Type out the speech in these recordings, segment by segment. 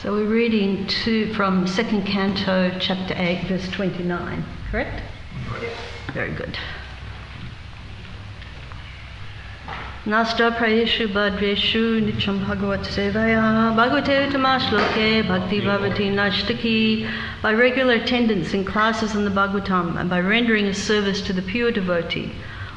So we're reading from 2nd Canto, chapter 8, verse 29, correct? Very good. Nasta prayeshu badreshu nityam bhagavat sevaya bhagavate utamashloke bhakti bhavati nashtaki. By regular attendance in classes on the Bhagavatam and by rendering a service to the pure devotee,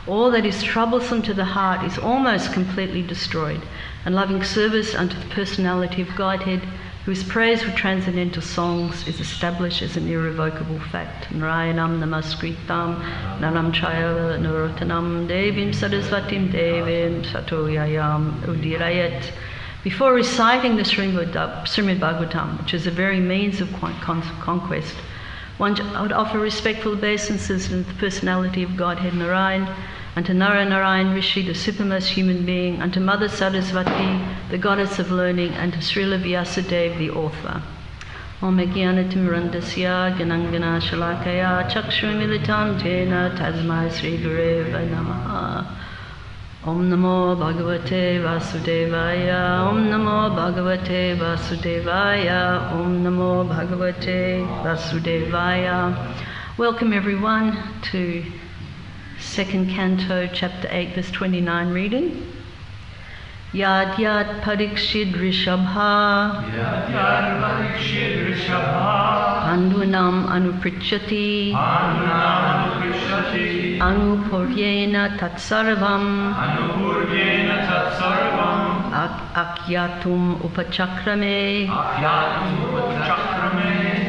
all that is troublesome to the heart is almost completely destroyed, and loving service unto the personality of Godhead, whose praise with transcendental songs is established as an irrevocable fact. Narayanam namaskritam nanam chaya narotanam devim sarasvatim devim satoyayam udirayat. Before reciting the Srimad Bhagavatam, which is a very means of conquest, one would offer respectful obeisances to the personality of Godhead Narayan, unto Nara Narayan Rishi, the supermost human being, unto Mother Sarasvati, the goddess of learning, and to Srila Vyasadeva, the author. Om Jnanatimrandasya Ganangana Shalakaya Chakshurmilitam Jena Tasmai Sri Gureva Namaha. Om Namo Bhagavate Vasudevaya. Om Namo Bhagavate Vasudevaya. Om Namo Bhagavate Vasudevaya. Welcome everyone to 2nd Canto, chapter 8, verse 29 reading. Yad yad parikshid rishabha Pandunam anuprichyati Anupurvena tatsarvam Akyatum upachakrame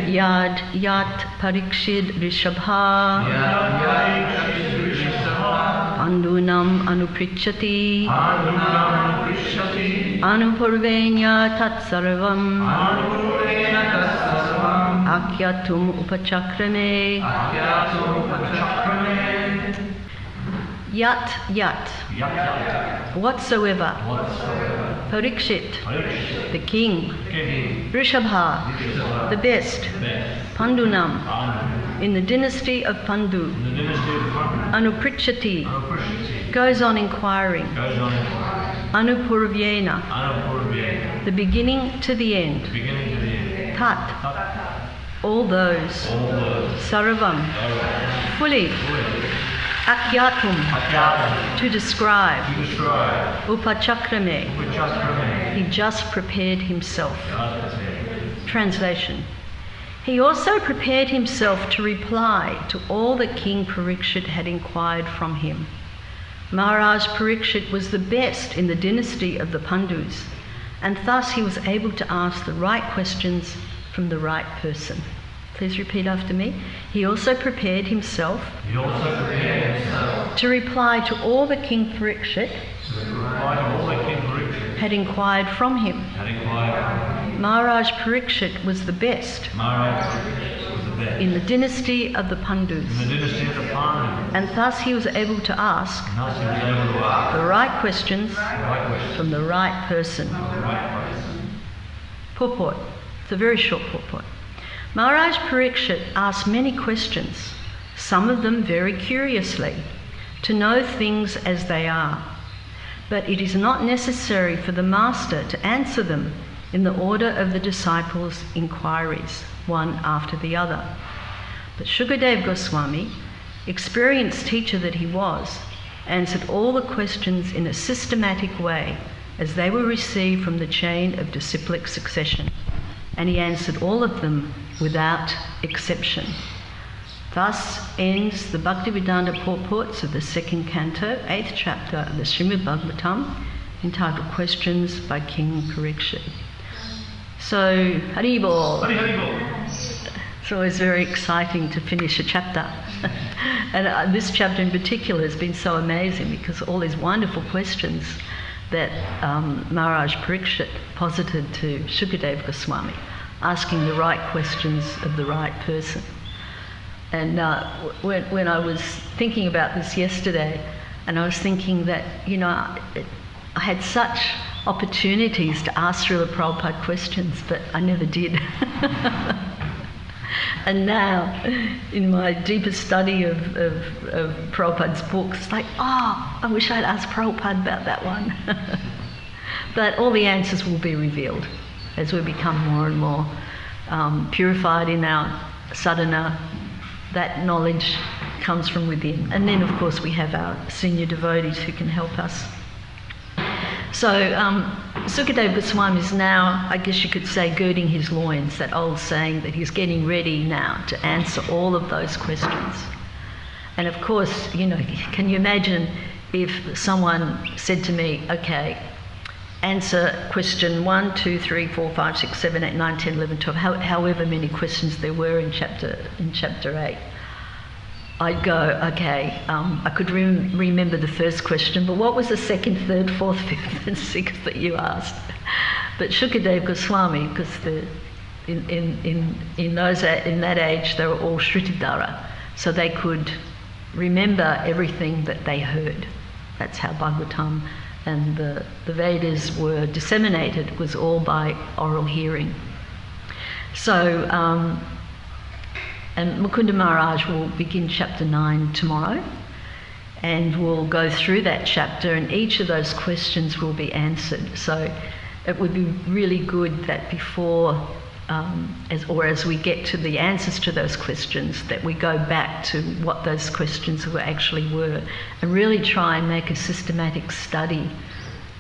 Yad yat parikshid rishabha Pandunam anuprichyati Anupurvena tatsarvam Akyatum upachakrame. Yat yat, whatsoever. Parikshit, the king. Rishabha, the best. Pandunam, in the dynasty of Pandu. Anuprichyati, goes on inquiring. Anupurvyena, the beginning to the end. Tat, all those. Sarvam, fully. Akyatum, to describe. Upachakrame, he just prepared himself. Translation. He also prepared himself to reply to all that King Parikshit had inquired from him. Maharaj Parikshit was the best in the dynasty of the Pandus, and thus he was able to ask the right questions from the right person. Please repeat after me. He also prepared himself to reply to all that King Parikshit had inquired from him. Maharaj Parikshit was the best in the dynasty of the Pandus, and thus he was able to ask the right questions from the right person. Purport. It's a very short purport. Maharaj Parikshit asked many questions, some of them very curiously, to know things as they are. But it is not necessary for the master to answer them in the order of the disciples' inquiries, one after the other. But Shukadeva Goswami, experienced teacher that he was, answered all the questions in a systematic way as they were received from the chain of disciplic succession, and he answered all of them without exception. Thus ends the Bhaktivedanta purports of the 2nd Canto, 8th chapter of the Srimad Bhagavatam, entitled Questions by King Parikshit. So, Hari Bol. It's always very exciting to finish a chapter. And this chapter in particular has been so amazing because all these wonderful questions that Maharaj Parikshit posited to Shukadeva Goswami, asking the right questions of the right person. And when I was thinking about this yesterday, and I was thinking that, I had such opportunities to ask Srila Prabhupada questions, but I never did. And now, in my deeper study of Prabhupada's books, it's like, I wish I'd asked Prabhupada about that one. But all the answers will be revealed as we become more and more purified in our sadhana, that knowledge comes from within. And then, of course, we have our senior devotees who can help us. So Sukadeva Goswami is now, I guess you could say, girding his loins, that old saying that he's getting ready now to answer all of those questions. And of course, you know, can you imagine if someone said to me, okay, answer question 1, 2, 3, 4, 5, 6, 7, 8, 9, 10, 11, 12, however many questions there were in chapter 8. I'd go, okay, I could remember the first question, but what was the second, third, fourth, fifth and sixth that you asked? But Shukadeva Goswami, because in that age they were all Shrutidhara, so they could remember everything that they heard. That's how Bhagavatam and the Vedas were disseminated, was all by oral hearing. So, and Mukunda Maharaj will begin chapter 9 tomorrow, and we'll go through that chapter, and each of those questions will be answered. So it would be really good that before, as we get to the answers to those questions, that we go back to what those questions actually were, and really try and make a systematic study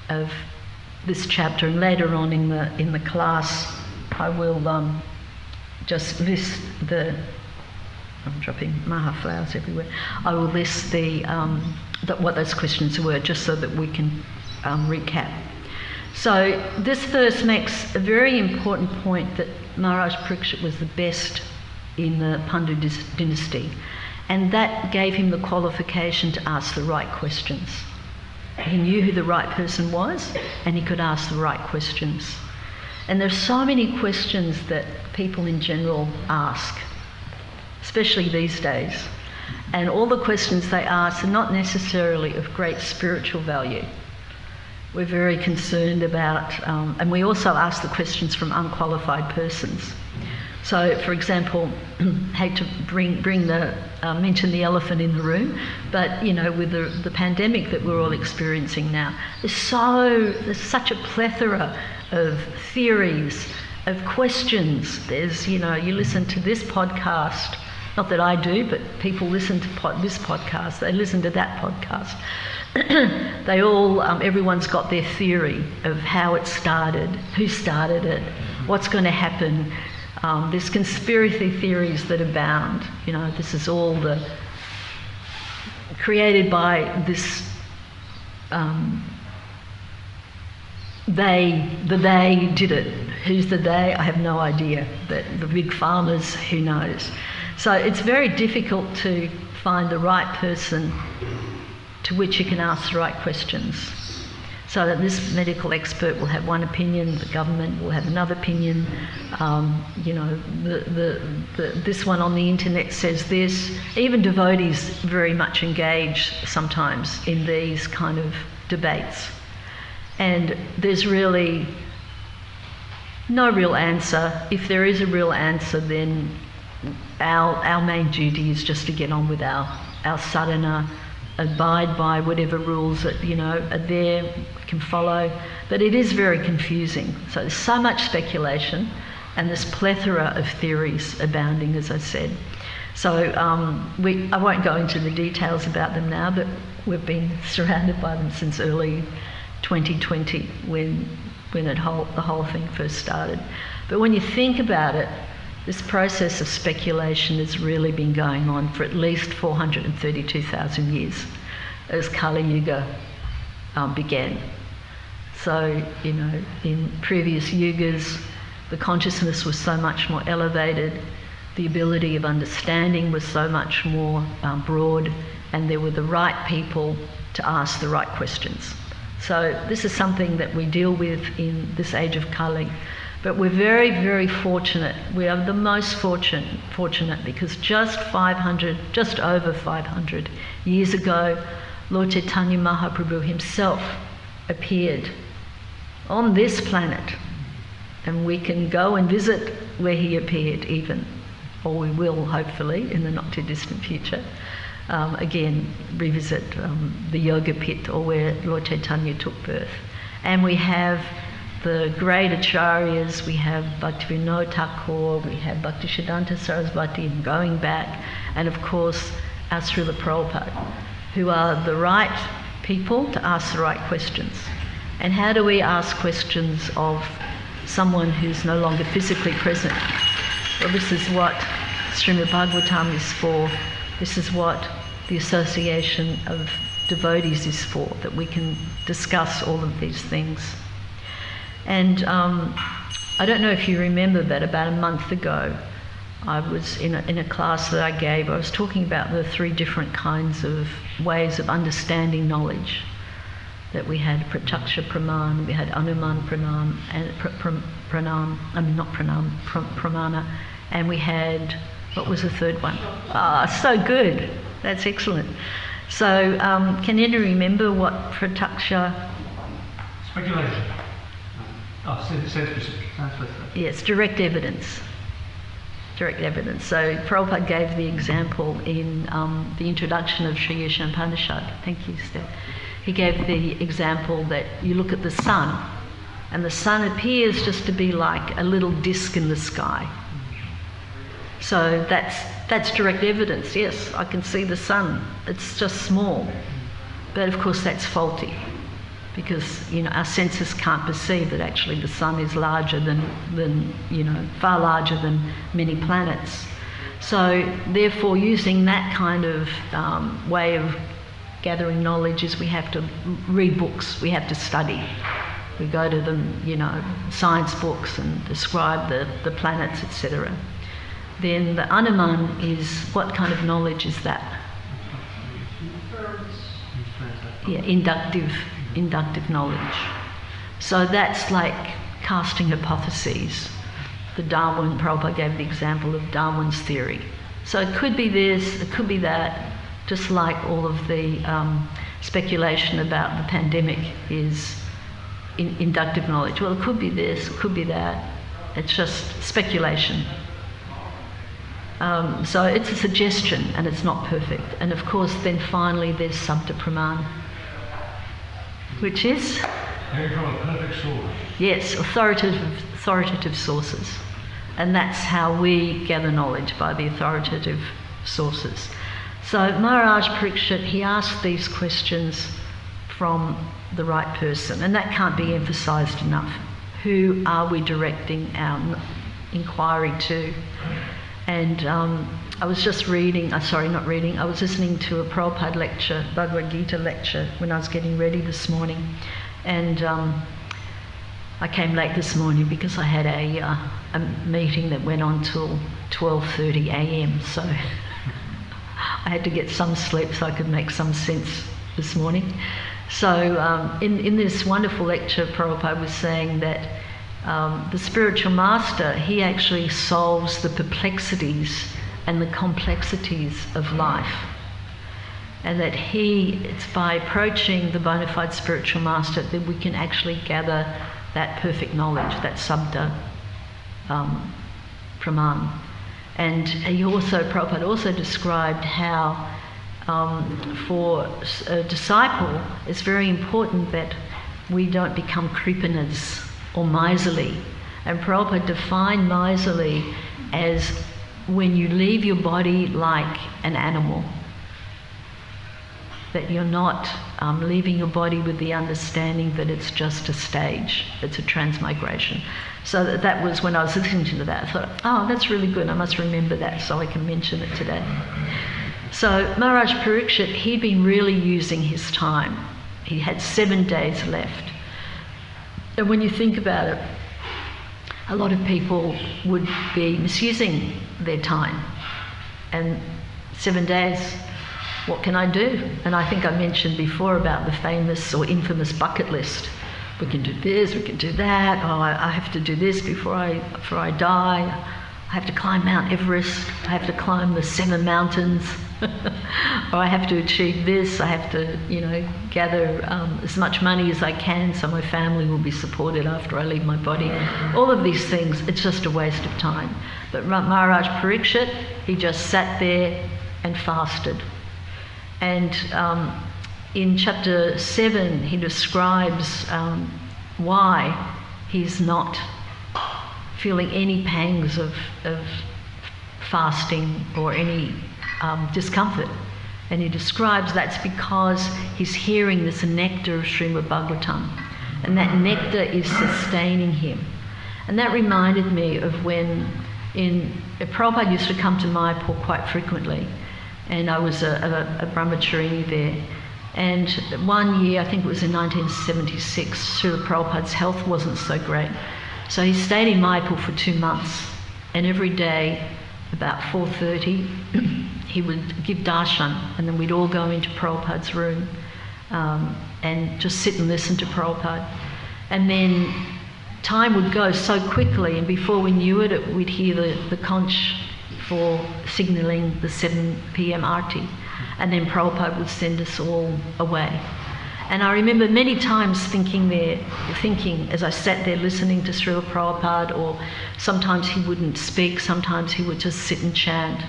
of this chapter. And later on in the class, I will just list the. I'm dropping maha flowers everywhere. I will list what those questions were, just so that we can recap. So this verse makes a very important point that Maharaj Parikshit was the best in the Pandu dynasty, and that gave him the qualification to ask the right questions. He knew who the right person was, and he could ask the right questions. And there's so many questions that people in general ask, especially these days. And all the questions they ask are not necessarily of great spiritual value. We're very concerned about, and we also ask the questions from unqualified persons. So, for example, hate to mention the elephant in the room, but you know, with the pandemic that we're all experiencing now, there's such a plethora of theories, of questions. There's, you know, you listen to this podcast. Not that I do, but people listen to this podcast, they listen to that podcast. They all, everyone's got their theory of how it started, who started it, what's going to happen. There's conspiracy theories that abound. You know, this is all created by this, they did it. Who's the they? I have no idea. But the big farmers, who knows? So it's very difficult to find the right person to which you can ask the right questions. So that this medical expert will have one opinion, the government will have another opinion. You know, this one on the internet says this. Even devotees very much engage sometimes in these kind of debates. And there's really no real answer. If there is a real answer, then our main duty is just to get on with our sadhana, abide by whatever rules that, you know, are there, we can follow. But it is very confusing. So there's so much speculation and this plethora of theories abounding, as I said. So I won't go into the details about them now, but we've been surrounded by them since early 2020 when the whole thing first started. But when you think about it, this process of speculation has really been going on for at least 432,000 years as Kali Yuga began. So, you know, in previous yugas, the consciousness was so much more elevated, the ability of understanding was so much more broad, and there were the right people to ask the right questions. So this is something that we deal with in this age of Kali. But we're very, very fortunate. We are the most fortunate because just over 500 years ago, Lord Chaitanya Mahaprabhu himself appeared on this planet. And we can go and visit where he appeared even, or we will hopefully in the not too distant future. Again, revisit the Yoga Pit, or where Lord Chaitanya took birth. And we have the great acharyas. We have Bhaktivinoda Thakur, we have Bhaktisiddhanta Sarasvati, and going back, and of course our Srila Prabhupada, who are the right people to ask the right questions. And how do we ask questions of someone who's no longer physically present? Well, this is what Srimad Bhagavatam is for. This is what the Association of Devotees is for, that we can discuss all of these things. And I don't know if you remember, but about a month ago, I was in a class that I gave. I was talking about the 3 different kinds of ways of understanding knowledge. That we had Pratyaksha Praman, we had Anuman Pranam, and Pramana, and we had, what was the third one? So good. That's excellent. So, can anyone remember what Pratyaksha? Speculation. Sense specific. Yes, direct evidence. Direct evidence. So Prabhupada gave the example in the introduction of Sri Yeshanpanishad. Thank you, Steph. He gave the example that you look at the sun, and the sun appears just to be like a little disc in the sky. So that's direct evidence. Yes, I can see the sun. It's just small. But of course that's faulty, because our senses can't perceive that actually the sun is larger than far larger than many planets. So therefore, using that kind of way of gathering knowledge is we have to read books, we have to study. We go to the science books and describe the planets, etc. Then the Anuman is, what kind of knowledge is that? Yeah, inductive knowledge. So that's like casting hypotheses. The Darwin, Prabhupada gave the example of Darwin's theory. So it could be this, it could be that, just like all of the speculation about the pandemic is inductive knowledge. Well, it could be this, it could be that. It's just speculation. So it's a suggestion and it's not perfect. And of course, then finally there's Sabda Praman, which is? From a perfect source. Yes, authoritative sources. And that's how we gather knowledge, by the authoritative sources. So Maharaj Parikshit, he asked these questions from the right person, and that can't be emphasised enough. Who are we directing our inquiry to? And I was just I was listening to a Prabhupada lecture, Bhagavad Gita lecture, when I was getting ready this morning. And I came late this morning because I had a meeting that went on till 12:30 a.m. So I had to get some sleep so I could make some sense this morning. So in this wonderful lecture, Prabhupada was saying that the spiritual master, he actually solves the perplexities and the complexities of life. And that it's by approaching the bona fide spiritual master that we can actually gather that perfect knowledge, that sabda praman. And Prabhupada also described how for a disciple, it's very important that we don't become creepiness or miserly. And Prabhupada defined miserly as when you leave your body like an animal. That you're not leaving your body with the understanding that it's just a stage, it's a transmigration. So that was when I was listening to that, I thought, oh, that's really good, I must remember that so I can mention it today. So Maharaj Parikshit, he'd been really using his time. He had 7 days left. And when you think about it, a lot of people would be misusing their time. And 7 days, what can I do? And I think I mentioned before about the famous or infamous bucket list. We can do this, we can do that. Oh, I have to do this before I die. I have to climb Mount Everest. I have to climb the 7 mountains. Or I have to achieve this. I have to, gather as much money as I can so my family will be supported after I leave my body. All of these things, it's just a waste of time. But Maharaj Parikshit, he just sat there and fasted. And in chapter 7, he describes why he's not feeling any pangs of fasting or any discomfort. And he describes that's because he's hearing this nectar of Srimad Bhagavatam, and that nectar is sustaining him. And that reminded me of when Prabhupada used to come to Mayapur quite frequently, and I was a brahmacharini there. And one year, I think it was in 1976, Srila Prabhupada's health wasn't so great. So he stayed in Mayapur for 2 months, and every day about 4:30 he would give darshan, and then we'd all go into Prabhupada's room and just sit and listen to Prabhupada. And then time would go so quickly, and before we knew it, we'd hear the conch for signalling the 7 p.m. arti, and then Prabhupada would send us all away. And I remember many times thinking as I sat there listening to Srila Prabhupada, or sometimes he wouldn't speak, sometimes he would just sit and chant.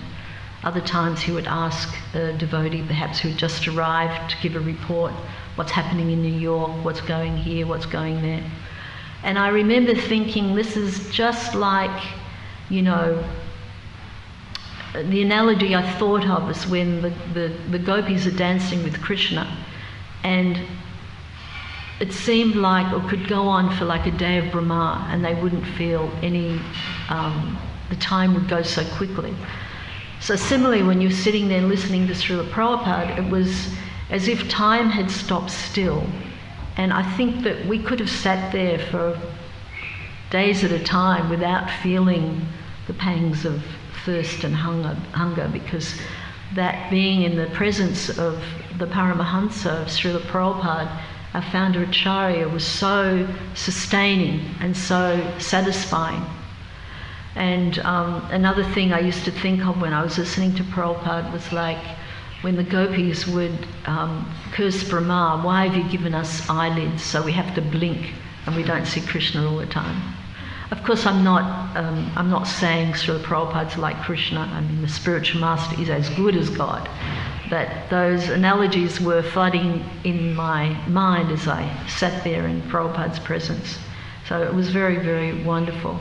Other times he would ask a devotee, perhaps who had just arrived, to give a report, what's happening in New York, what's going here, what's going there. And I remember thinking, this is just like, the analogy I thought of is when the gopis are dancing with Krishna, and it seemed like, or could go on for like a day of Brahma, and they wouldn't feel any, the time would go so quickly. So similarly, when you're sitting there listening to Srila Prabhupada, it was as if time had stopped still. And I think that we could have sat there for days at a time without feeling the pangs of thirst and hunger, because that being in the presence of the Paramahansa of Srila Prabhupada, our founder Acharya, was so sustaining and so satisfying. And another thing I used to think of when I was listening to Prabhupada was like when the gopis would curse Brahma, why have you given us eyelids so we have to blink and we don't see Krishna all the time? Of course, I'm not saying Srila Prabhupada's like Krishna. I mean, the spiritual master is as good as God. But those analogies were flooding in my mind as I sat there in Prabhupada's presence. So it was very, very wonderful.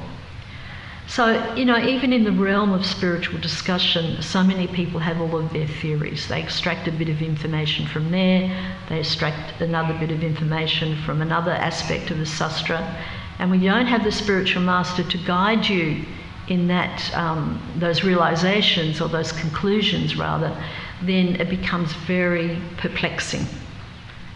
So, even in the realm of spiritual discussion, so many people have all of their theories. They extract a bit of information from there, they extract another bit of information from another aspect of the sastra, and when you don't have the spiritual master to guide you in that, those realizations, or those conclusions rather, then it becomes very perplexing.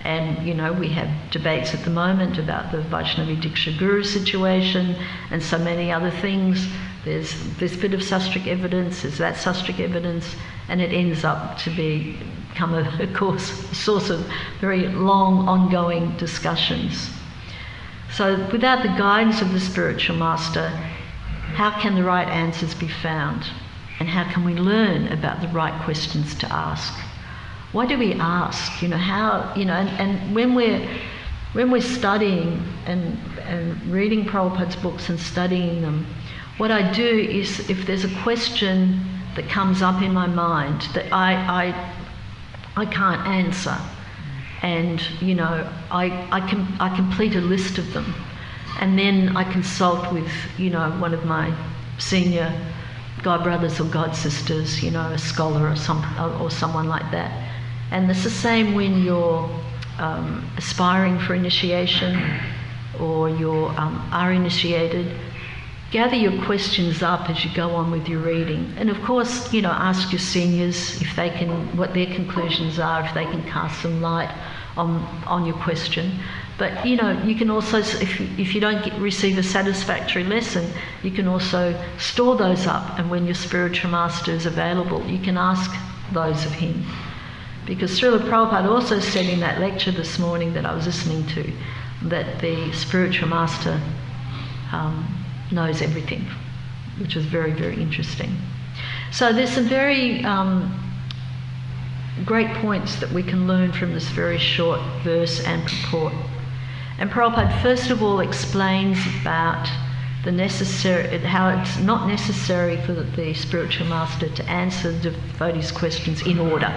And, we have debates at the moment about the Vaishnavi Diksha Guru situation and so many other things. There's this bit of sastric evidence, there's that sastric evidence, and it ends up to become a source of very long, ongoing discussions. So without the guidance of the spiritual master, how can the right answers be found? And how can we learn about the right questions to ask? Why do we ask? And when we're studying and reading Prabhupada's books and studying them, what I do is, if there's a question that comes up in my mind that I can't answer, and I complete a list of them, and then I consult with one of my senior god brothers or god sisters, a scholar or someone like that. And it's the same when you're aspiring for initiation, or you are initiated. Gather your questions up as you go on with your reading, and of course, ask your seniors if they can, what their conclusions are, if they can cast some light on your question. But you can also, if you don't receive a satisfactory lesson, you can also store those up, and when your spiritual master is available, you can ask those of him. Because Srila Prabhupada also said in that lecture this morning that I was listening to, that the spiritual master knows everything, which was very, very interesting. So there's some very great points that we can learn from this very short verse and purport. And Prabhupada first of all explains about how it's not necessary for the spiritual master to answer the devotees' questions in order.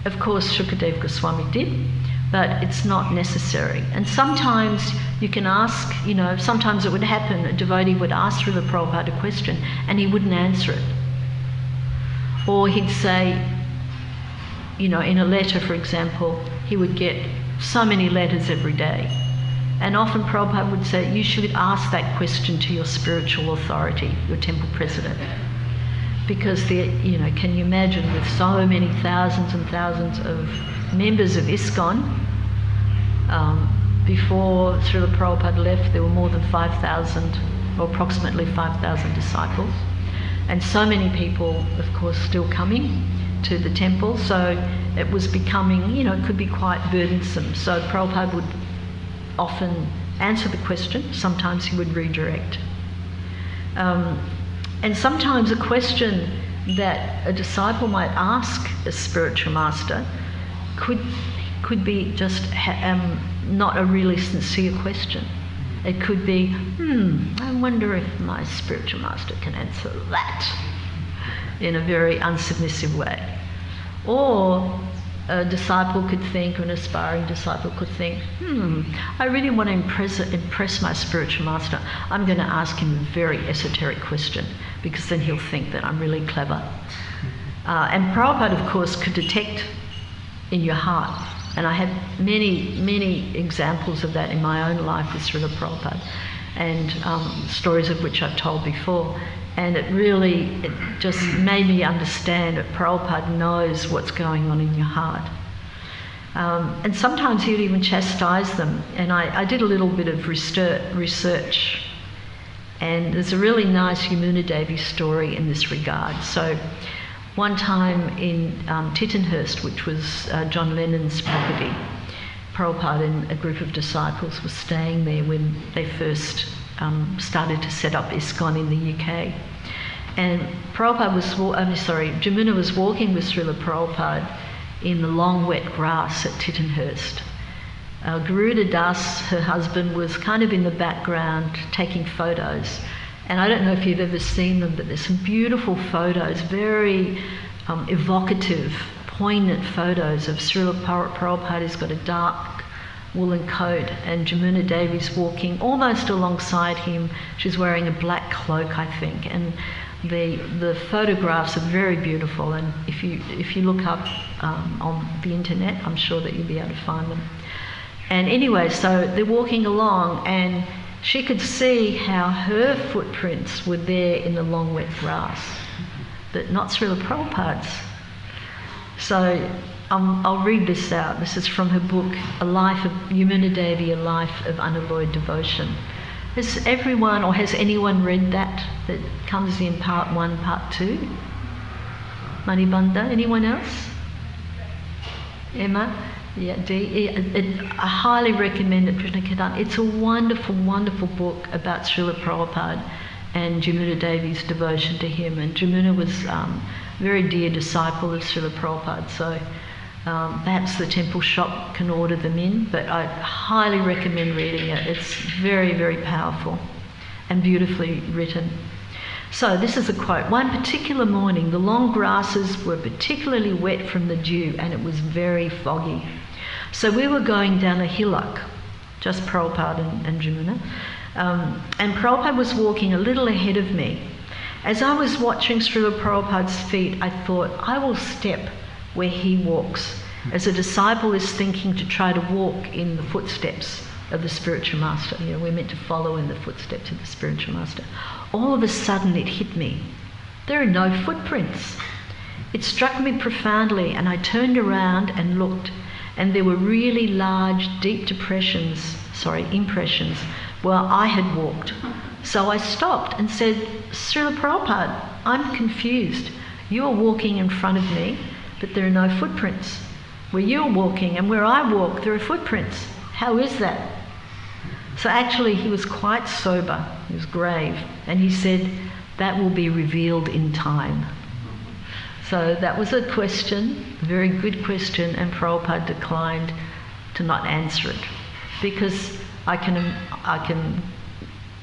Of course, Shukadev Goswami did, but it's not necessary. And sometimes you can ask, sometimes it would happen, a devotee would ask Srila Prabhupada a question and he wouldn't answer it. Or he'd say, in a letter, for example, he would get so many letters every day. And often Prabhupada would say, you should ask that question to your spiritual authority, your temple president. Because can you imagine, with so many thousands and thousands of members of ISKCON, before Srila Prabhupada left, there were more than 5,000, or approximately 5,000 disciples. And so many people, of course, still coming to the temple. So it was becoming, it could be quite burdensome. So Prabhupada would often answer the question. Sometimes he would redirect. And sometimes a question that a disciple might ask a spiritual master could be just not a really sincere question. It could be, I wonder if my spiritual master can answer that, in a very unsubmissive way. Or a disciple could think, or an aspiring disciple could think, I really want to impress my spiritual master. I'm going to ask him a very esoteric question, because then he'll think that I'm really clever. And Prabhupada, of course, could detect in your heart. And I have many, many examples of that in my own life with Srila Prabhupada, and stories of which I've told before. And it just made me understand that Prabhupada knows what's going on in your heart. And sometimes he would even chastise them. And I did a little bit of research. And there's a really nice Yamuna Devi story in this regard. So one time in Tittenhurst, which was John Lennon's property, Prabhupada and a group of disciples were staying there when they first started to set up ISKCON in the UK. And Jamuna was walking with Srila Prabhupada in the long wet grass at Tittenhurst. Garuda Das, her husband, was kind of in the background taking photos. And I don't know if you've ever seen them, but there's some beautiful photos, very evocative, poignant photos of Srila Prabhupada. He's got a dark woolen coat, and Jamuna Devi's walking almost alongside him. She's wearing a black cloak, I think, and the photographs are very beautiful. And if you look up on the internet, I'm sure that you'll be able to find them. And anyway, so they're walking along, and she could see how her footprints were there in the long wet grass, but not Srila Prabhupada's. So I'll read this out. This is from her book, A Life of Yamuna Devi, A Life of Unalloyed Devotion. Has everyone, or has anyone read that comes in part 1, part 2? Manibanda, anyone else? Emma? Yeah, I highly recommend it, Krishna Kirtan. It's a wonderful, wonderful book about Srila Prabhupada and Jamuna Devi's devotion to him. And Jamuna was a very dear disciple of Srila Prabhupada, so perhaps the temple shop can order them in, but I highly recommend reading it. It's very, very powerful and beautifully written. So this is a quote. One particular morning, the long grasses were particularly wet from the dew, and it was very foggy. So we were going down a hillock, just Prabhupada and Jamuna, and Prabhupada was walking a little ahead of me. As I was watching Srila Prabhupada's feet, I thought, I will step where he walks, as a disciple is thinking to try to walk in the footsteps of the spiritual master. We're meant to follow in the footsteps of the spiritual master. All of a sudden it hit me. There are no footprints. It struck me profoundly, and I turned around and looked, and there were really large, deep impressions where I had walked. So I stopped and said, Srila Prabhupada, I'm confused. You're walking in front of me, but there are no footprints. Where you're walking and where I walk, there are footprints. How is that? So actually he was quite sober, he was grave, and he said, that will be revealed in time. So that was a question, a very good question, and Prabhupada declined to not answer it, because I can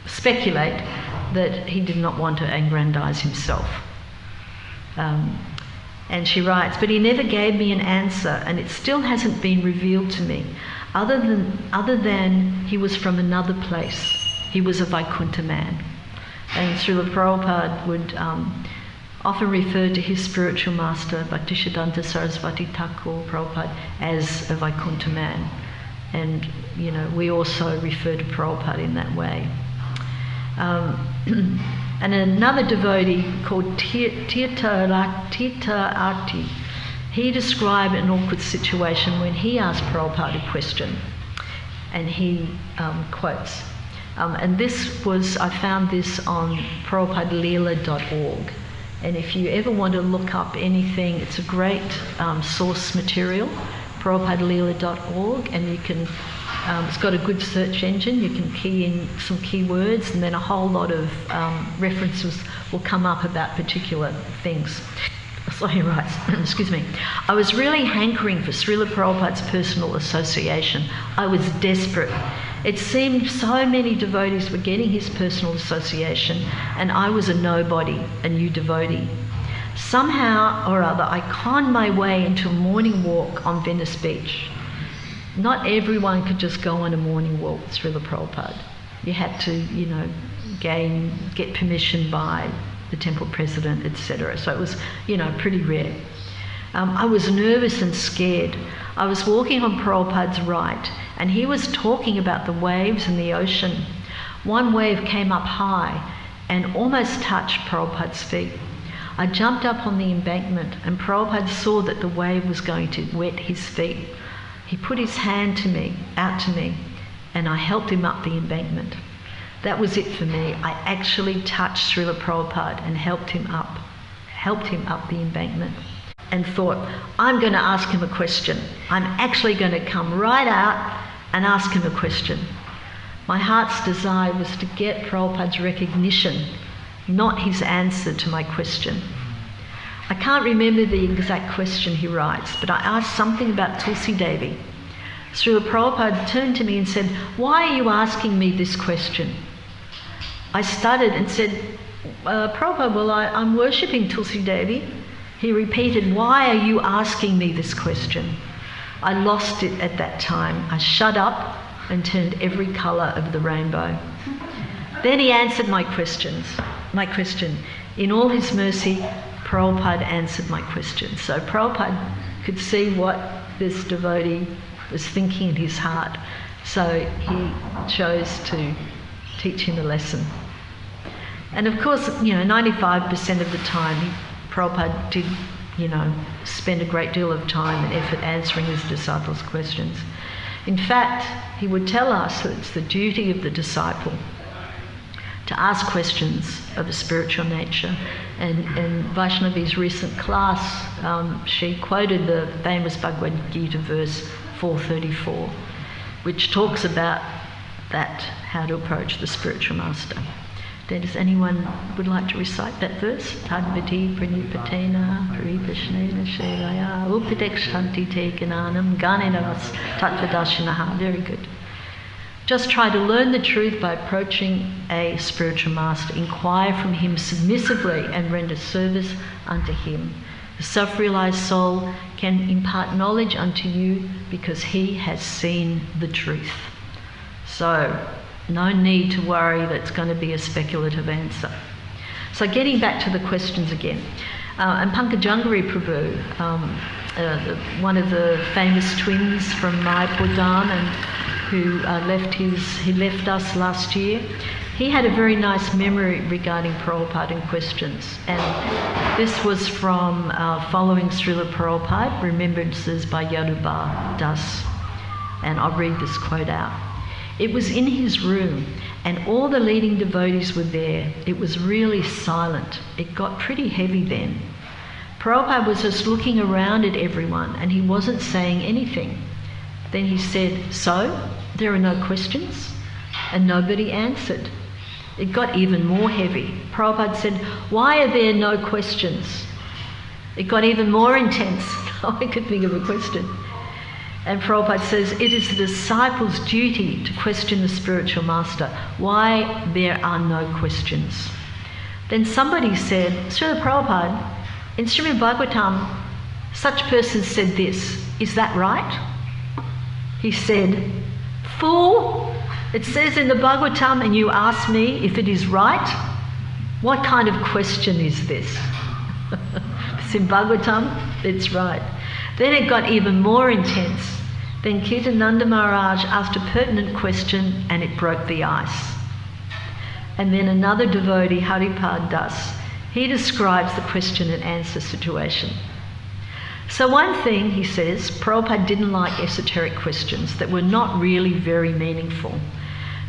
speculate that he did not want to aggrandize himself. And she writes, but he never gave me an answer, and it still hasn't been revealed to me, other than he was from another place. He was a Vaikuntha man. And Srila Prabhupada would often refer to his spiritual master, Bhaktisiddhanta Saraswati Thakur Prabhupada, as a Vaikuntha man. And, you know, we also refer to Prabhupada in that way. And another devotee called Tirtha Arti, he described an awkward situation when he asked Prabhupada a question. And he quotes, and this was, I found this on prabhupadaleela.org. And if you ever want to look up anything, it's a great source material, prabhupadaleela.org, and you can, it's got a good search engine. You can key in some keywords, and then a whole lot of references will come up about particular things. So he writes, excuse me, I was really hankering for Srila Prabhupada's personal association. I was desperate. It seemed so many devotees were getting his personal association, and I was a nobody, a new devotee. Somehow or other, I conned my way into a morning walk on Venice Beach. Not everyone could just go on a morning walk with Srila Prabhupada. You had to, you know, get permission by the temple president, etc. So it was, you know, pretty rare. I was nervous and scared. I was walking on Prabhupada's right, and he was talking about the waves in the ocean. One wave came up high and almost touched Prabhupada's feet. I jumped up on the embankment, and Prabhupada saw that the wave was going to wet his feet. He put his hand out to me, and I helped him up the embankment. That was it for me. I actually touched Srila Prabhupada and helped him up the embankment, and thought, I'm going to ask him a question. I'm actually going to come right out and ask him a question. My heart's desire was to get Prabhupada's recognition, not his answer to my question. I can't remember the exact question, he writes, but I asked something about Tulsi Devi. Srila Prabhupada turned to me and said, why are you asking me this question? I stuttered and said, Prabhupada, well, I'm worshipping Tulsi Devi. He repeated, why are you asking me this question? I lost it at that time. I shut up and turned every colour of the rainbow. Then he answered my question. In all his mercy, Prabhupada answered my question. So Prabhupada could see what this devotee was thinking in his heart. So he chose to teach him a lesson. And of course, 95% of the time, Prabhupada did, spend a great deal of time and effort answering his disciples' questions. In fact, he would tell us that it's the duty of the disciple to ask questions of a spiritual nature. And in Vaishnavi's recent class, she quoted the famous Bhagavad Gita verse 434, which talks about that, how to approach the spiritual master. Does anyone would like to recite that verse? Tadvati pranipatena paripashnena shevaya upadekshanti tekananam ganenas tattvadashinaha. Very good. Just try to learn the truth by approaching a spiritual master. Inquire from him submissively and render service unto him. The self-realized soul can impart knowledge unto you because he has seen the truth. So, no need to worry that it's going to be a speculative answer. So getting back to the questions again. And Pankajangari Prabhu, one of the famous twins from Mayapur Dham, and who left us last year, he had a very nice memory regarding Prabhupada and questions. And this was from Following Srila Prabhupada, Remembrances by Yadubar Das. And I'll read this quote out. It was in his room, and all the leading devotees were there. It was really silent. It got pretty heavy then. Prabhupada was just looking around at everyone, and he wasn't saying anything. Then he said, so, there are no questions? And nobody answered. It got even more heavy. Prabhupada said, why are there no questions? It got even more intense. I could think of a question. And Prabhupada says, it is the disciple's duty to question the spiritual master. Why there are no questions? Then somebody said, Srila Prabhupada, in Srimad Bhagavatam, such person said this, is that right? He said, fool, it says in the Bhagavatam and you ask me if it is right? What kind of question is this? It's in Bhagavatam, it's right. Then it got even more intense. Then Kirtananda Maharaj asked a pertinent question and it broke the ice. And then another devotee, Haripad Das, he describes the question and answer situation. So one thing, he says, Prabhupada didn't like esoteric questions that were not really very meaningful.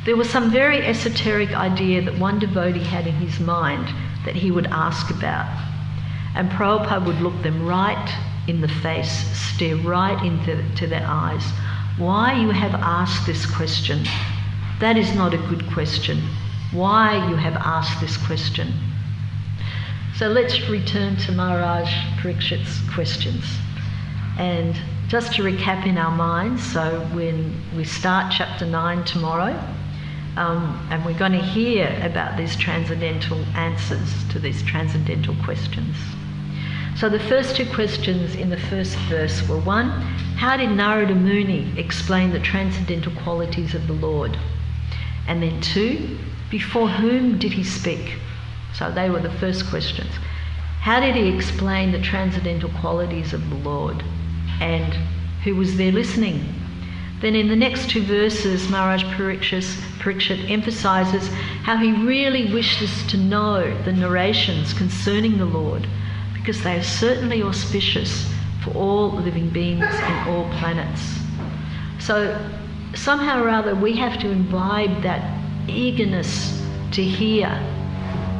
There was some very esoteric idea that one devotee had in his mind that he would ask about. And Prabhupada would look them right in the face, stare right into their eyes. Why you have asked this question? That is not a good question. Why you have asked this question? So let's return to Maharaj Parikshit's questions. And just to recap in our minds, so when we start chapter 9 tomorrow, and we're going to hear about these transcendental answers to these transcendental questions. So the first two questions in the first verse were, one, how did Narada Muni explain the transcendental qualities of the Lord? And then two, before whom did he speak? So they were the first questions. How did he explain the transcendental qualities of the Lord? And who was there listening? Then in the next two verses, Maharaj Parikshit emphasizes how he really wishes to know the narrations concerning the Lord, because they are certainly auspicious for all living beings in all planets. So somehow or other we have to imbibe that eagerness to hear,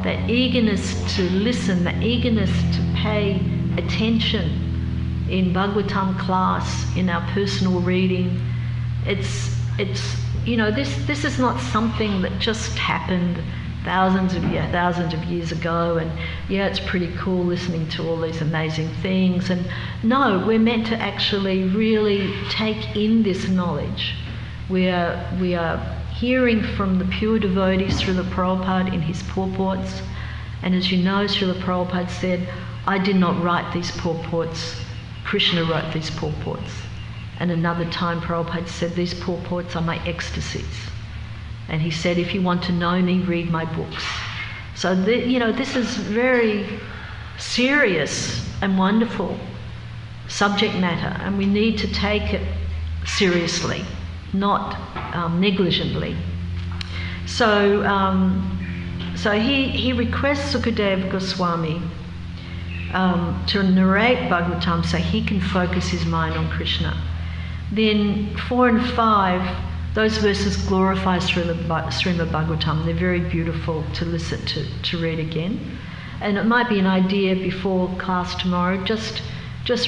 that eagerness to listen, that eagerness to pay attention in Bhagavatam class, in our personal reading. It's you know, this is not something that just happened thousands of years ago, and yeah, it's pretty cool listening to all these amazing things. And no, we're meant to actually really take in this knowledge. We are hearing from the pure devotees through the Prabhupada in his purports. And as you know, Srila Prabhupada said, I did not write these purports, Krishna wrote these purports. And another time Prabhupada said, these purports are my ecstasies. And he said, if you want to know me, read my books. So, you know, this is very serious and wonderful subject matter, and we need to take it seriously, not negligently. So, he requests Sukadeva Goswami to narrate Bhagavatam so he can focus his mind on Krishna. Then 4 and 5, those verses glorify Srimad Bhagavatam. They're very beautiful to listen to read again. And it might be an idea before class tomorrow, just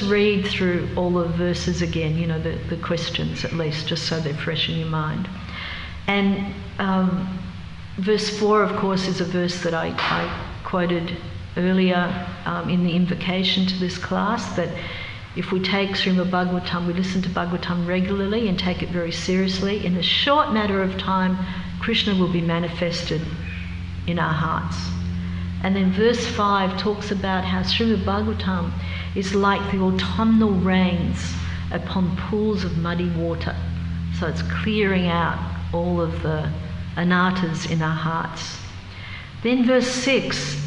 read through all the verses again, you know, the questions at least, just so they're fresh in your mind. And verse 4, of course, is a verse that I quoted earlier in the invocation to this class, that if we take Srimad Bhagavatam, we listen to Bhagavatam regularly and take it very seriously, in a short matter of time, Krishna will be manifested in our hearts. And then verse 5 talks about how Srimad Bhagavatam is like the autumnal rains upon pools of muddy water. So it's clearing out all of the anarthas in our hearts. Then verse 6,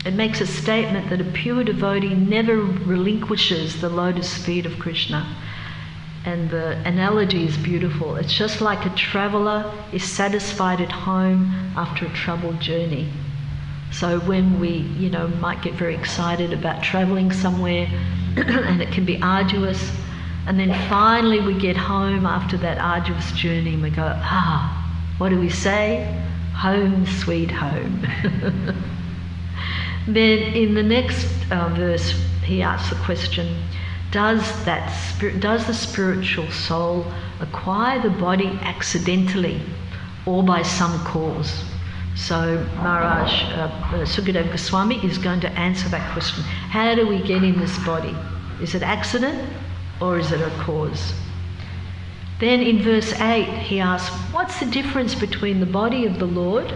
it makes a statement that a pure devotee never relinquishes the lotus feet of Krishna. And the analogy is beautiful. It's just like a traveller is satisfied at home after a troubled journey. So when we, you know, might get very excited about travelling somewhere and it can be arduous, and then finally we get home after that arduous journey and we go, what do we say? Home sweet home. Then in the next verse, he asks the question, does the spiritual soul acquire the body accidentally or by some cause? So Maharaj Sukadeva Goswami is going to answer that question. How do we get in this body? Is it accident or is it a cause? Then in verse 8 he asks, what's the difference between the body of the Lord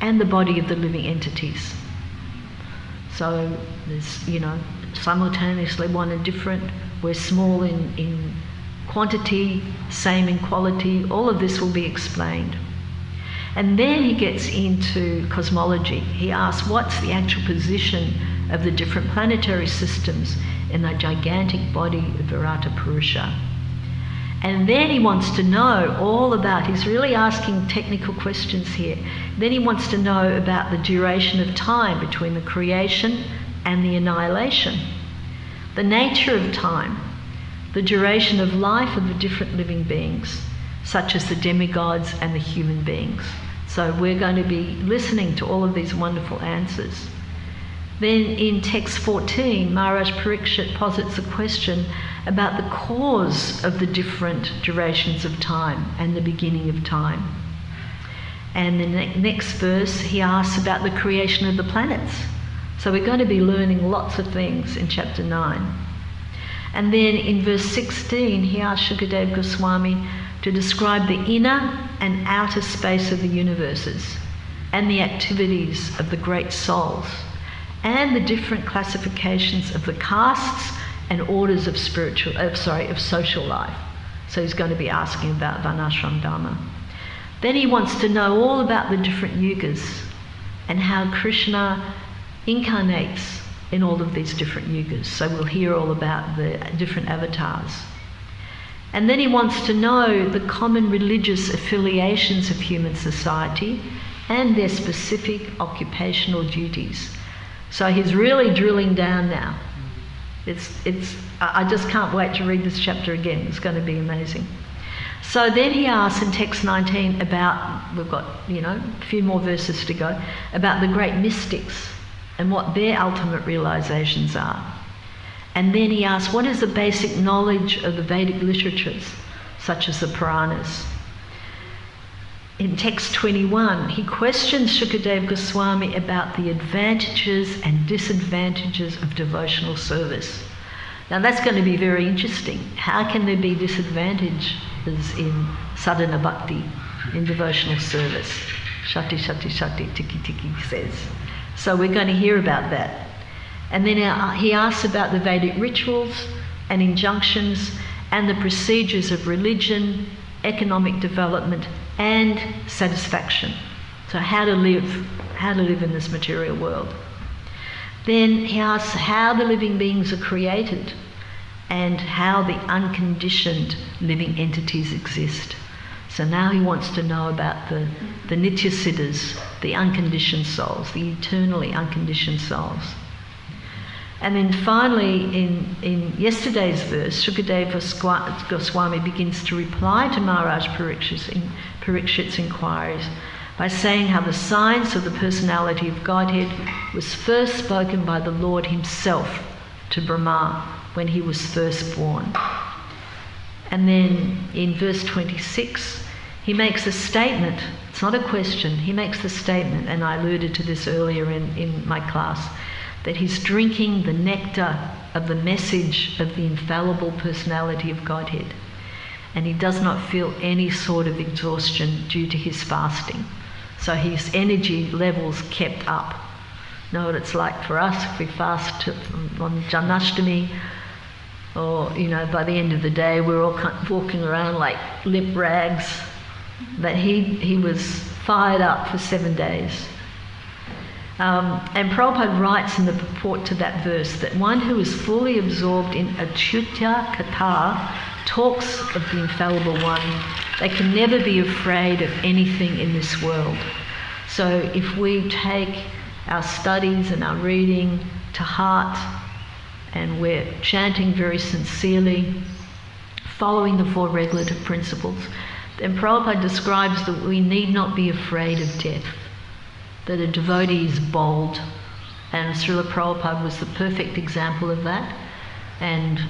and the body of the living entities? So there's, you know, simultaneously one and different. We're small in quantity, same in quality. All of this will be explained. And then he gets into cosmology. He asks, what's the actual position of the different planetary systems in the gigantic body of Virata Purusha? And then he wants to know all about, he's really asking technical questions here. Then he wants to know about the duration of time between the creation and the annihilation, the nature of time, the duration of life of the different living beings, such as the demigods and the human beings. So we're going to be listening to all of these wonderful answers. Then in text 14, Maharaj Parikshit posits a question about the cause of the different durations of time and the beginning of time. And the next verse, he asks about the creation of the planets. So we're going to be learning lots of things in chapter 9. And then in verse 16, he asks Shukadeva Goswami to describe the inner and outer space of the universes and the activities of the great souls and the different classifications of the castes and orders of social life. So he's going to be asking about Varnashram Dharma. Then he wants to know all about the different yugas and how Krishna incarnates in all of these different yugas. So we'll hear all about the different avatars. And then he wants to know the common religious affiliations of human society and their specific occupational duties. So he's really drilling down now. I just can't wait to read this chapter again. It's going to be amazing. So then he asks in text 19 about, we've got, a few more verses to go, about the great mystics and what their ultimate realizations are. And then he asks, what is the basic knowledge of the Vedic literatures, such as the Puranas? In text 21, he questions Shukadeva Goswami about the advantages and disadvantages of devotional service. Now that's going to be very interesting. How can there be disadvantages in sadhana bhakti, in devotional service? Shati, shati, shati, tiki, tiki says. So we're going to hear about that. And then he asks about the Vedic rituals and injunctions and the procedures of religion, economic development, and satisfaction. So how to live in this material world. Then he asks how the living beings are created and how the unconditioned living entities exist. So now he wants to know about the Nitya Siddhas, the unconditioned souls, the eternally unconditioned souls. And then finally, in yesterday's verse, Shukadeva Goswami begins to reply to Maharaj Parikshit's inquiries by saying how the science of the personality of Godhead was first spoken by the Lord himself to Brahma when he was first born. And then in verse 26, he makes a statement. It's not a question. He makes the statement, and I alluded to this earlier in my class, that he's drinking the nectar of the message of the infallible personality of Godhead. And he does not feel any sort of exhaustion due to his fasting. So his energy levels kept up. Know what it's like for us if we fast on Janmashtami, or, by the end of the day we're all walking around like limp rags. But he was fired up for 7 days. And Prabhupada writes in the purport to that verse that one who is fully absorbed in Achyuta Katha talks of the infallible one. They can never be afraid of anything in this world. So if we take our studies and our reading to heart and we're chanting very sincerely, following the 4 regulative principles, then Prabhupada describes that we need not be afraid of death. That a devotee is bold, and Srila Prabhupada was the perfect example of that. And,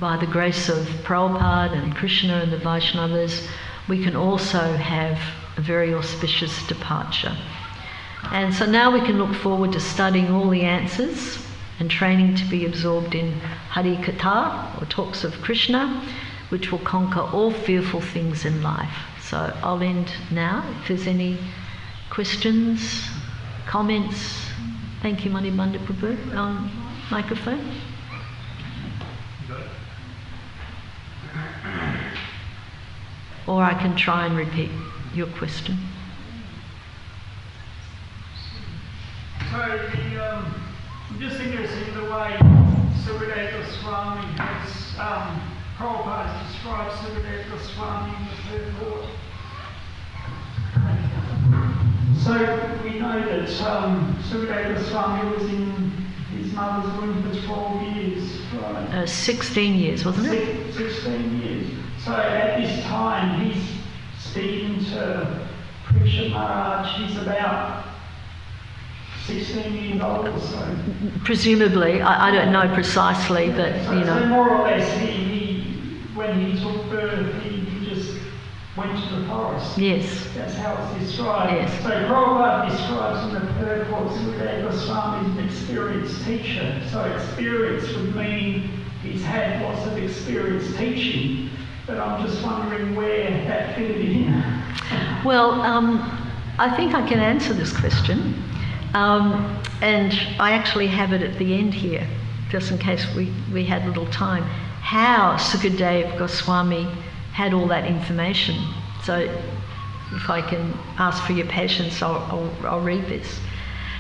by the grace of Prabhupada and Krishna and the Vaishnavas, we can also have a very auspicious departure. And so now we can look forward to studying all the answers and training to be absorbed in Hari Katha, or talks of Krishna, which will conquer all fearful things in life. So I'll end now. If there's any questions, comments, Thank you, Manibanda Prabhu. Microphone. You got it? Or I can try and repeat your question. So I'm just interested in the way Srimad Goswami has, Prabhupada describes Srimad Goswami in the third court. So we know that Srimad Goswami was in his mother's womb for 12 years, right? 16 years, wasn't it? 16 years. So at this time he's speaking to Prisha Maharaj, he's about 16 years old or so. Presumably, I don't know precisely, but So more or less, when he took birth, he just went to the forest. Yes. That's how it's described. Yes. So Prabhupada describes in the third court Srimad Goswami as an experienced teacher. So experience would mean he's had lots of experience teaching, but I'm just wondering where that fitted in. Well, I think I can answer this question. And I actually have it at the end here, just in case we had little time, how Sukadev Goswami had all that information. So if I can ask for your patience, I'll read this.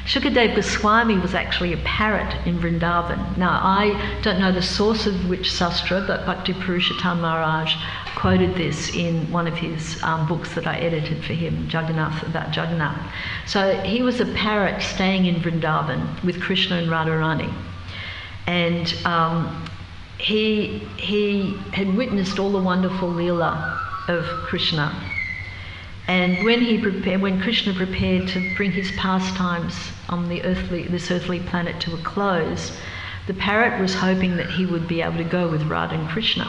Sukadev Goswami was actually a parrot in Vrindavan. Now, I don't know the source of which sastra, but Bhakti Purushottam Maharaj quoted this in one of his books that I edited for him, Jagannath, about Jagannath. So he was a parrot staying in Vrindavan with Krishna and Radharani. And he had witnessed all the wonderful Leela of Krishna. And when Krishna prepared to bring his pastimes on this earthly planet to a close, the parrot was hoping that he would be able to go with Radha and Krishna.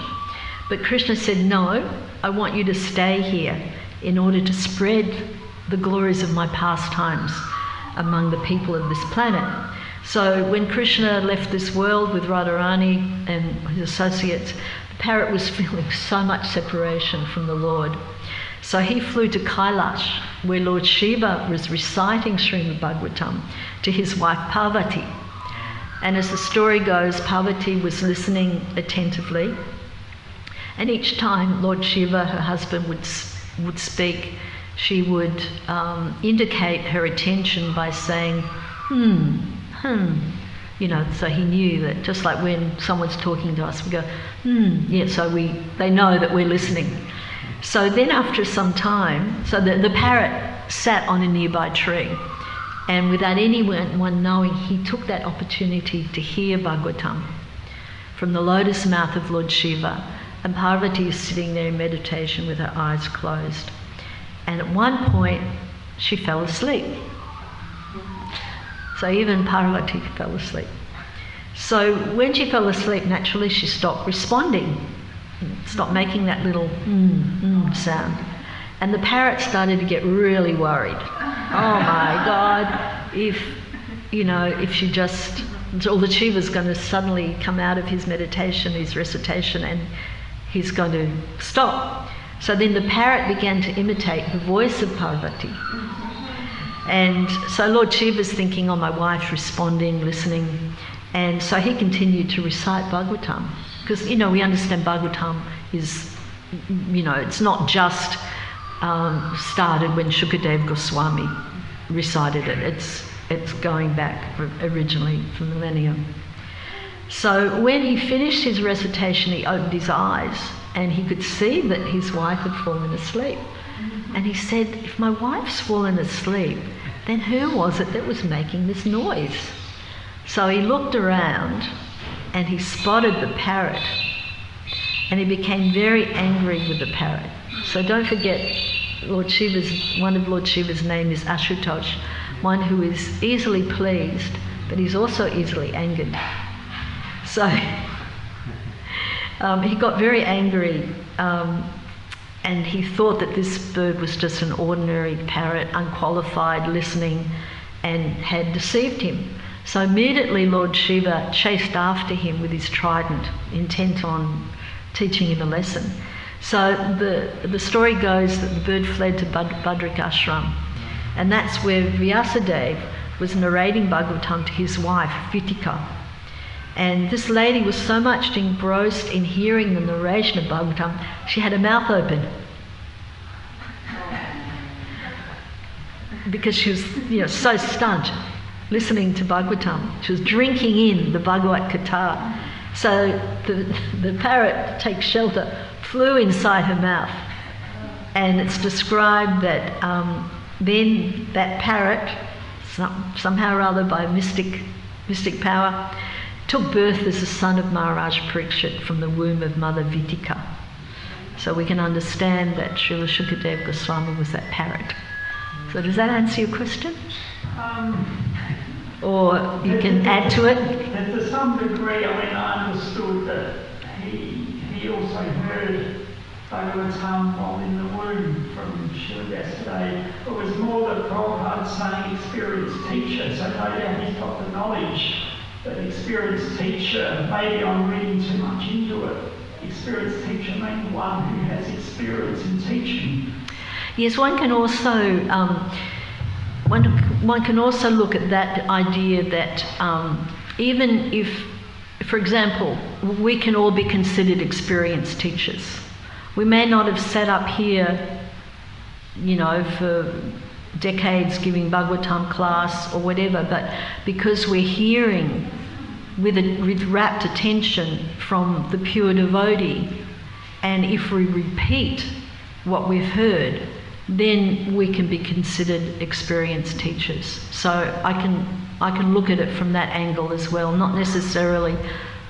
But Krishna said, no, I want you to stay here in order to spread the glories of my pastimes among the people of this planet. So when Krishna left this world with Radharani and his associates, the parrot was feeling so much separation from the Lord. So he flew to Kailash, where Lord Shiva was reciting Srimad Bhagavatam to his wife Parvati. And as the story goes, Parvati was listening attentively. And each time Lord Shiva, her husband, would speak, she would indicate her attention by saying, you know, so he knew that just like when someone's talking to us, we go, yeah, so they know that we're listening. So then after some time, so the parrot sat on a nearby tree, and without anyone knowing, he took that opportunity to hear Bhagavatam from the lotus mouth of Lord Shiva, and Parvati is sitting there in meditation with her eyes closed. And at one point, she fell asleep. So even Parvati fell asleep. So when she fell asleep, naturally she stopped responding. Stopped making that little sound. And the parrot started to get really worried. Oh my God, if she just, Lord Shiva's going to suddenly come out of his meditation, his recitation, and he's going to stop. So then the parrot began to imitate the voice of Parvati. And so Lord Shiva's thinking, oh, my wife's responding, listening. And so he continued to recite Bhagavatam. Because, we understand Bhagavatam is, it's not just started when Shukadev Goswami recited it. It's going back originally from the millennium. So when he finished his recitation, he opened his eyes and he could see that his wife had fallen asleep. And he said, if my wife's fallen asleep, then who was it that was making this noise? So he looked around and he spotted the parrot, and he became very angry with the parrot. So don't forget, one of Lord Shiva's name is Ashutosh, one who is easily pleased, but he's also easily angered. So he got very angry, and he thought that this bird was just an ordinary parrot, unqualified, listening, and had deceived him. So immediately Lord Shiva chased after him with his trident, intent on teaching him a lesson. So the story goes that the bird fled to Badrikashram, and that's where Vyasadeva was narrating Bhagavatam to his wife, Vitika. And this lady was so much engrossed in hearing the narration of Bhagavatam, she had her mouth open. Because she was, so stunned listening to Bhagavatam. She was drinking in the Bhagavad Gita. So the parrot, takes shelter, flew inside her mouth. And it's described that then that parrot, somehow or other by mystic power, took birth as the son of Maharaj Parikshit from the womb of Mother Vitika. So we can understand that Srila Shukadev Goswami was that parrot. So does that answer your question? Or you can add to it? And to some degree, I understood that he also heard Bhagavatam while in the womb from Shiva yesterday. It was more that Prabhupada saying experienced teacher, so no doubt he's got the knowledge that experienced teacher, maybe I'm reading too much into it. Experienced teacher means one who has experience in teaching. Yes, one can also one can also look at that idea that even if, for example, we can all be considered experienced teachers. We may not have sat up here, for decades giving Bhagavatam class or whatever, but because we're hearing with rapt attention from the pure devotee, and if we repeat what we've heard, then we can be considered experienced teachers. So I can look at it from that angle as well, not necessarily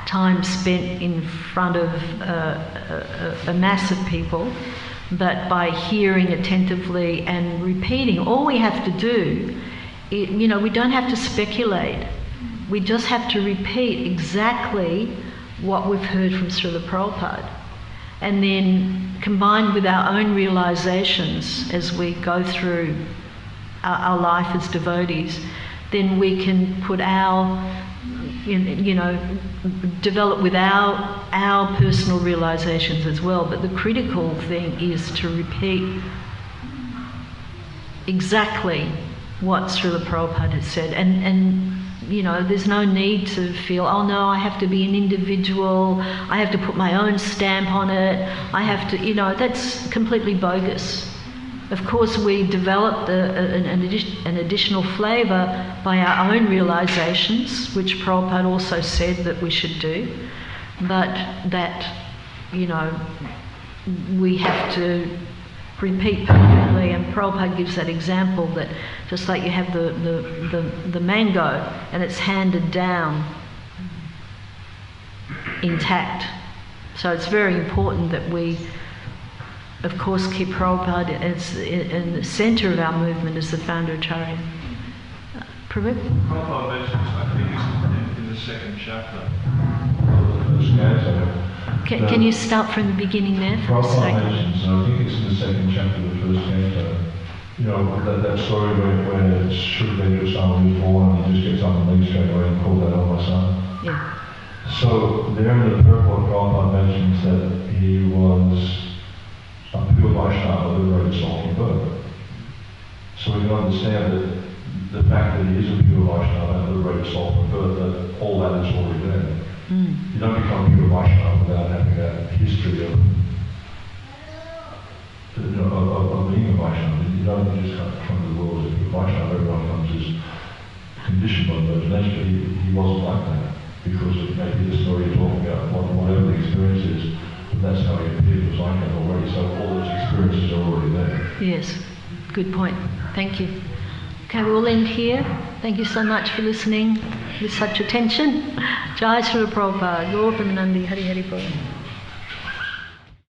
time spent in front of a mass of people, but by hearing attentively and repeating. All we have to do, we don't have to speculate. We just have to repeat exactly what we've heard from Srila Prabhupada. And then combined with our own realizations as we go through our life as devotees, then we can put develop with our personal realizations as well. But the critical thing is to repeat exactly what Srila Prabhupada has said. And there's no need to feel, oh no, I have to be an individual, I have to put my own stamp on it, I have to, that's completely bogus. Of course, we developed an additional flavour by our own realizations, which Prabhupada also said that we should do, but that, we have to repeat perfectly. And Prabhupada gives that example that just like you have the mango and it's handed down intact. So it's very important that we, of course, keep Prabhupada as in the centre of our movement as the founder Acharya. Prabhu? Prabhupada mentions, I think it's in the second chapter. Can you start from the beginning there for a second? Prabhupada mentions, I think it's in the second chapter of the first canto, that story where Shukadev Goswami was born and he just gets up and leaves straight away and calls that, oh my son. Yeah. So there in the purport, Prabhupada mentions that he was a pure Vaishnava who wrote a song from birth. So we can understand that the fact that he is a pure Vaishnava who wrote a song from birth, that all that is already there. You don't become pure Vaishnava without having a history of being a Vaishnava. You don't just come to the world as a pure Vaishnava. Everyone comes as conditioned by those nature. He wasn't like that because of maybe the story you're talking about, whatever the experience is. But that's how he appeared, was like that already. So all those experiences are already there. Yes, good point. Thank you. Okay, we'll end here. Thank you so much for listening with such attention. Jai Srila Prabhupada, Gaur Premanandi, Hari Hari Bol.